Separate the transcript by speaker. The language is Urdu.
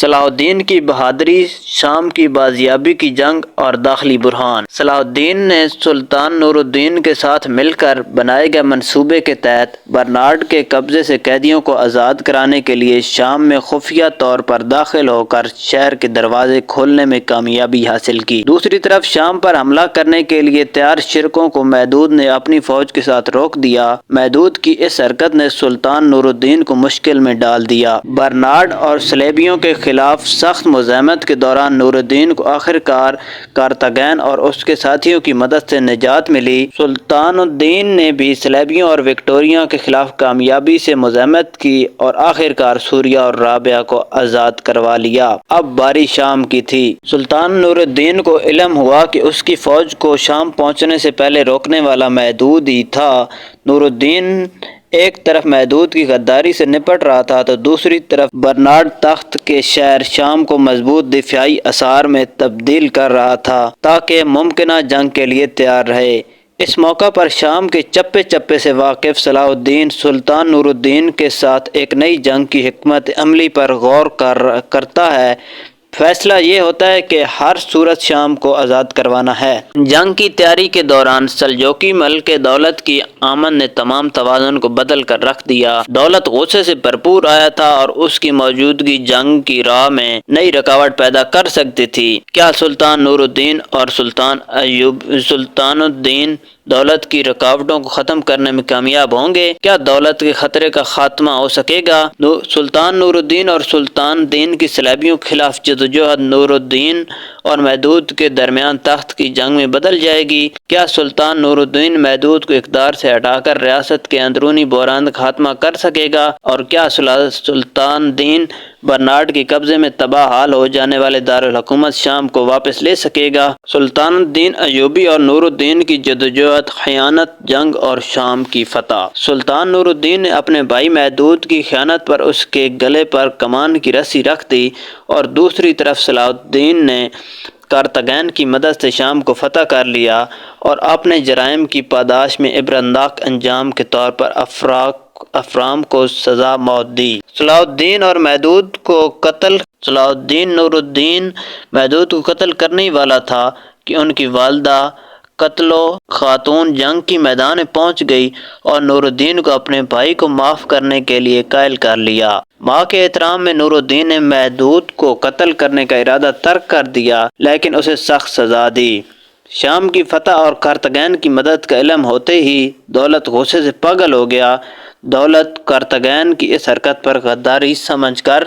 Speaker 1: صلاح الدین کی بہادری، شام کی بازیابی کی جنگ اور داخلی بحران۔ صلاح الدین نے سلطان نور الدین کے ساتھ مل کر بنائے گئے منصوبے کے تحت برنارڈ کے قبضے سے قیدیوں کو آزاد کرانے کے لیے شام میں خفیہ طور پر داخل ہو کر شہر کے دروازے کھولنے میں کامیابی حاصل کی۔ دوسری طرف شام پر حملہ کرنے کے لیے تیار شرکوں کو محدود نے اپنی فوج کے ساتھ روک دیا۔ محدود کی اس حرکت نے سلطان نور الدین کو مشکل میں ڈال دیا۔ برنارڈ اور صلیبیوں کے خلاف سخت مزاحمت کے دوران نور الدین کو آخرکار کارتاگین اور اس کے ساتھیوں کی مدد سے نجات ملی۔ سلطان الدین نے بھی صلیبیوں اور وکٹوریہ کے خلاف کامیابی سے مزاحمت کی اور آخرکار سوریہ اور رابعہ کو آزاد کروا لیا۔ اب باری شام کی تھی۔ سلطان نور الدین کو علم ہوا کہ اس کی فوج کو شام پہنچنے سے پہلے روکنے والا محدود ہی تھا۔ نور الدین ایک طرف محدود کی غداری سے نپٹ رہا تھا تو دوسری طرف برنارڈ تخت کے شہر شام کو مضبوط دفاعی حصار میں تبدیل کر رہا تھا تاکہ ممکنہ جنگ کے لیے تیار رہے۔ اس موقع پر شام کے چپے چپے سے واقف صلاح الدین سلطان نور الدین کے ساتھ ایک نئی جنگ کی حکمت عملی پر غور کرتا ہے۔ فیصلہ یہ ہوتا ہے کہ ہر صورت شام کو آزاد کروانا ہے۔ جنگ کی تیاری کے دوران سلجوقی ملک دولت کی آمد نے تمام توازن کو بدل کر رکھ دیا۔ دولت غصے سے بھرپور آیا تھا اور اس کی موجودگی جنگ کی راہ میں نئی رکاوٹ پیدا کر سکتی تھی۔ کیا سلطان نور الدین اور سلطان الدین دولت کی رکاوٹوں کو ختم کرنے میں کامیاب ہوں گے؟ کیا دولت کے خطرے کا خاتمہ ہو سکے گا؟ سلطان نور الدین اور سلطان دین کی صلیبیوں کے خلاف جدوجہد نور الدین اور محدود کے درمیان تخت کی جنگ میں بدل جائے گی؟ کیا سلطان نور الدین محدود کو اقتدار سے ہٹا کر ریاست کے اندرونی بحران کا خاتمہ کر سکے گا؟ اور کیا سلطان دین برنارڈ کے قبضے میں تباہ حال ہو جانے والے دارالحکومت شام کو واپس لے سکے گا؟ سلطان الدین ایوبی اور نور الدین کی جدوجہد، خیانت، جنگ اور شام کی فتح۔ سلطان نور الدین نے اپنے بھائی محدود کی خیانت پر اس کے گلے پر کمان کی رسی رکھ دی اور دوسری طرف صلاح الدین نے کارتاگین کی مدد سے شام کو فتح کر لیا اور اپنے جرائم کی پاداش میں عبرتناک انجام کے طور پر افرام کو سزا موت دی۔ صلاح الدین اور محدود کو قتل صلاح الدین نور الدین محدود کو قتل کرنے ہی والا تھا کہ ان کی والدہ قتلو خاتون جنگ کی میدان میں پہنچ گئی اور نور الدین کو اپنے بھائی کو معاف کرنے کے لیے قائل کر لیا۔ ماں کے احترام میں نور الدین نے محدود کو قتل کرنے کا ارادہ ترک کر دیا لیکن اسے سخت سزا دی۔ شام کی فتح اور کارتاگین کی مدد کا علم ہوتے ہی دولت غصے سے پاگل ہو گیا۔ دولت کارتاگین کی اس حرکت پر غداری سمجھ کر